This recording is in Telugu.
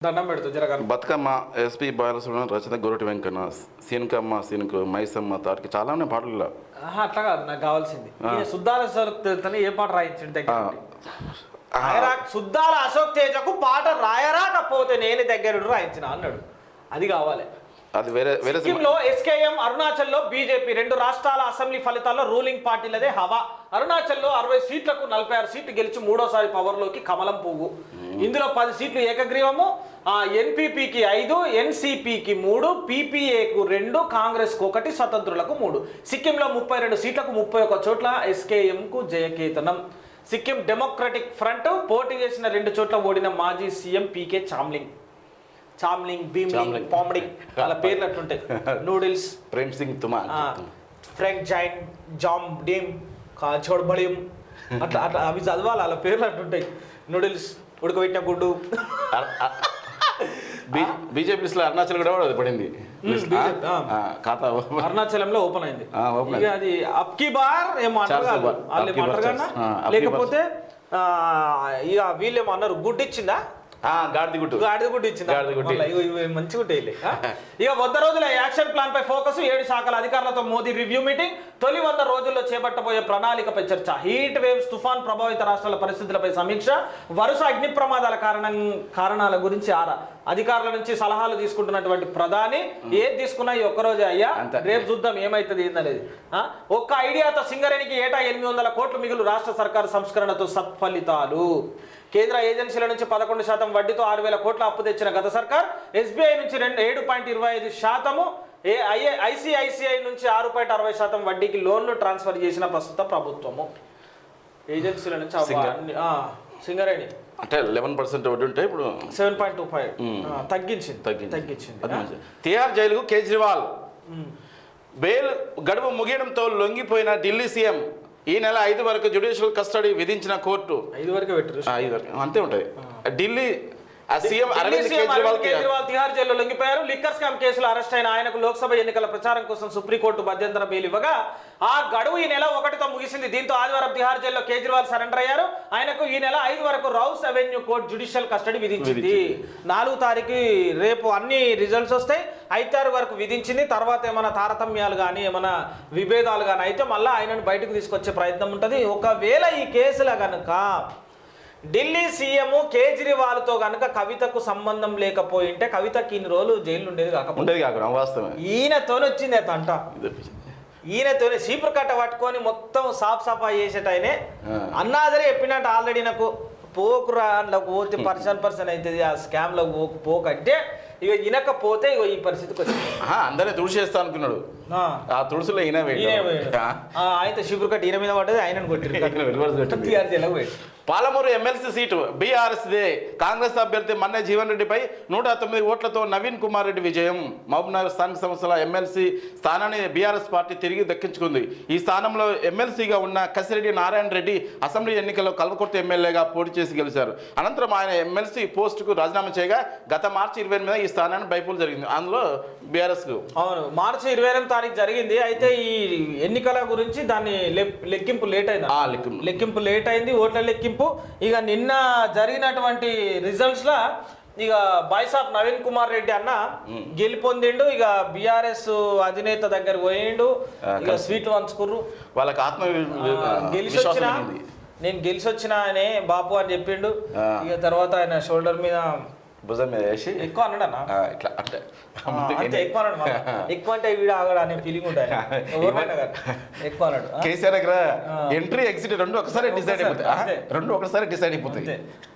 దండం పెడుతూ జరగాలి. బతుకమ్మ, ఎస్పి బాలసుబ్రహ్మణ్యం, రచన గోరటి వెంకన్న, సీనకమ్మ, సీనకు, మైసమ్మ, తాటికి చాలా ఉన్నాయి పాటలు. అట్లా కాదు నాకు కావాల్సింది సుద్దాల అశోక్ తేజని ఏ పాట రాయించండి దగ్గర సుద్దాల అశోక్ తేజకు పాట రాయరాకపోతే నేను దగ్గర రాయించిన అన్నాడు. అది కావాలి. అది వేరే వేరే సిక్కింలో ఎస్కేఎం, అరుణాచల్లో బీజేపీ రెండు రాష్ట్రాల అసెంబ్లీ ఫలితాల్లో రూలింగ్ పార్టీలదే హవా. అరుణాచల్లో 60 సీట్లకు 46 సీట్లు గెలిచి మూడోసారి పవర్లోకి కమలం పువ్వు. ఇందులో 10 సీట్లు ఏకగ్రీవము. ఎన్పీపీకి 5, ఎన్సీపీకి 3, పీపీఏకు 2, కాంగ్రెస్కు 1, స్వతంత్రులకు 3. సిక్కింలో 32 సీట్లకు 31 చోట్ల ఎస్కేఎంకు జయకేతనం. సిక్కిం డెమోక్రటిక్ ఫ్రంట్ పోటీ చేసిన 2 చోట్ల ఓడిన మాజీ సీఎం పీకే చామ్లింగ్, భీమ్లింగ్, పామ్డింగ్ అలా పేర్లు అట్లుంటాయి. నూడిల్స్, ప్రేమ్ సింగ్ తుమా, ఫ్రెంక్ జైన్, జామ్ డీమ్, చోడ్బడియం అట్లా అట్లా అవి చదవాలి. అలా పేర్లు అట్లుంటాయి. నూడిల్స్, ఉడకబెట్టిన గుడ్డు. బీజేపీ లిస్టులో అరుణాచల్ కూడా అది పడింది. ఖాతా అరుణాచలంలో ఓపెన్ అయింది. అది అప్కి బార్ ఏమో అంటారు వాళ్ళు ఏమంటారు కన్నా. లేకపోతే ఇక వీళ్ళేమో అన్నారు గుడ్డు ఇచ్చిందా, గాడిద గుడ్డు ఇచ్చింది. మంచిగా ఉంటాయి. ఇక 100 రోజుల యాక్షన్ ప్లాన్ పై ఫోకస్. 7 శాఖల అధికారులతో మోదీ రివ్యూ మీటింగ్. తొలి 100 రోజుల్లో చేపట్టబోయే ప్రణాళికపై చర్చ. హీట్ వేవ్స్, తుఫాన్ ప్రభావిత రాష్ట్రాల పరిస్థితులపై సమీక్ష. వరుస అగ్ని ప్రమాదాల కారణాల గురించి ఆరా. అధికారుల నుంచి సలహాలు తీసుకుంటున్నటువంటి ప్రధాని ఏది తీసుకున్నా ఈ ఒక్కరోజే అయ్యా, రేపు చూద్దాం ఏమైతుంది ఏందనేది. ఒక్క ఐడియాతో సింగరేణికి ఏటా 800 కోట్లు మిగులు. రాష్ట్ర సర్కారు సంస్కరణతో సత్ఫలితాలు. కేంద్ర ఏజెన్సీల నుంచి 11% వడ్డీతో 6,000 కోట్ల అప్పు తెచ్చిన గత సర్కార్. ఎస్బీఐ నుంచి 7.25%, ఐసిఐసిఐ నుంచి 6.60% వడ్డీకి లోన్లు ట్రాన్స్ఫర్ చేసిన ప్రస్తుత ప్రభుత్వము. ఏజెన్సీల నుంచి సింగరేణి అంటే 11% వడ్డీ ఉంటే ఇప్పుడు 7.25 తగ్గించింది. తిహార్ జైలుకు కేజ్రీవాల్. బెయిల్ గడువు ముగియడంతో లొంగిపోయిన ఢిల్లీ సీఎం ఈ నెల 5 వరకు జ్యుడిషియల్ కస్టడీ విధించిన కోర్టు. 5 వరకే పెట్టారు. 5 వరకు అంతే ఉంటుంది. ఢిల్లీ సీఎం అరవింద్ కేజ్రీవాల్ తిహార్ జైల్లో లొంగిపోయారు. లిక్కర్ స్కామ్ కేసులో అరెస్ట్ అయిన ఆయనకు లోక్సభ ఎన్నికల ప్రచారం కోసం సుప్రీంకోర్టు మధ్యంతర బెయిల్ ఇవ్వగా ఆ గడువు ఈ నెల 1తో ముగిసింది. దీంతో ఆదివారం తిహార్ జైల్లో కేజ్రీవాల్ సరెండర్ అయ్యారు. ఆయనకు ఈ నెల 5 వరకు rows avenue court judicial custody విధించింది. 4 తారీఖు రేపు అన్ని రిజల్ట్స్ వస్తాయి. 5 తారీఖు వరకు విధించింది. తర్వాత ఏమైనా తారతమ్యాలు కానీ ఏమైనా విభేదాలు కానీ అయితే మళ్ళీ ఆయనను బయటకు తీసుకొచ్చే ప్రయత్నం ఉంటుంది. ఒకవేళ ఈ కేసుల కనుక ఢిల్లీ సీఎం కేజ్రీవాల్తో కనుక కవితకు సంబంధం లేకపోయింటే కవితకి ఇన్ని రోజులు జైలు ఉండేది కాకపోతే ఈయనతో వచ్చింది తంట. ఈయనతోనే చీపురు కట్ట పట్టుకొని మొత్తం సాఫ్ చేసేటైనే అన్నాదరే చెప్పినట్టు ఆల్రెడీ నాకు పోకురా అందులోకి పోతే పర్సన్ అవుతుంది. ఆ స్కామ్లో పోకంటే ఇక ఇనకపోతే ఇక ఈ పరిస్థితికి వచ్చింది. అందరే తుడిచేస్తా అనుకున్నాడు. ఆ తుడుసులో ఆయన చీపురు కట్ట ఈయన మీద పడ్డది. ఆయనను కొట్టి పాలమూరు ఎమ్మెల్సీ సీటు బీఆర్ఎస్దే. కాంగ్రెస్ అభ్యర్థి మన్నె జీవన్ రెడ్డిపై 109 ఓట్లతో నవీన్ కుమార్ రెడ్డి విజయం. మహబూబ్నగర్ స్థానిక సంస్థల ఎమ్మెల్సీ స్థానాన్ని బీఆర్ఎస్ పార్టీ తిరిగి దక్కించుకుంది. ఈ స్థానంలో ఎమ్మెల్సీగా ఉన్న కసిరెడ్డి నారాయణ రెడ్డి అసెంబ్లీ ఎన్నికల్లో కల్వకుర్తి ఎమ్మెల్యేగా పోటీ చేసి గెలిచారు. అనంతరం ఆయన ఎమ్మెల్సీ పోస్టుకు రాజీనామా చేయగా గత మార్చి 28 ఈ స్థానాన్ని బైపోల్ జరిగింది. అందులో బీఆర్ఎస్కు అవును మార్చి 28 తారీఖు జరిగింది. అయితే ఈ ఎన్నికల గురించి దాన్ని లెక్కింపు లేట్ అయింది. ఓట్ల లెక్కింపు ఇక నిన్న జరిగినటువంటి రిజల్ట్స్ లా ఇక బాయ్సాప్ నవీన్ కుమార్ రెడ్డి అన్న గెలుపొందిండు. ఇక బీఆర్ఎస్ అధినేత దగ్గర పోయిండు. ఇక స్వీట్లు పంచుకుర్రు. వాళ్ళకి నేను గెలిచి వచ్చిన ఆయనే బాపు అని చెప్పిండు. ఇక తర్వాత ఆయన షోల్డర్ మీద భుజం మీద వేసి ఎక్కువ అన్నాడు అన్న. ఇట్లా అంటే ఎక్కువ అన్నాడు. ఎక్కువ అంటే వీడు ఆగడు అనే ఫీలింగ్ ఉంటాయి. ఎక్కువ అన్నాడు. కేసీఆర్ దగ్గర ఎంట్రీ ఎగ్జిట్ రెండు ఒకసారి డిసైడ్ అయిపోతాయి.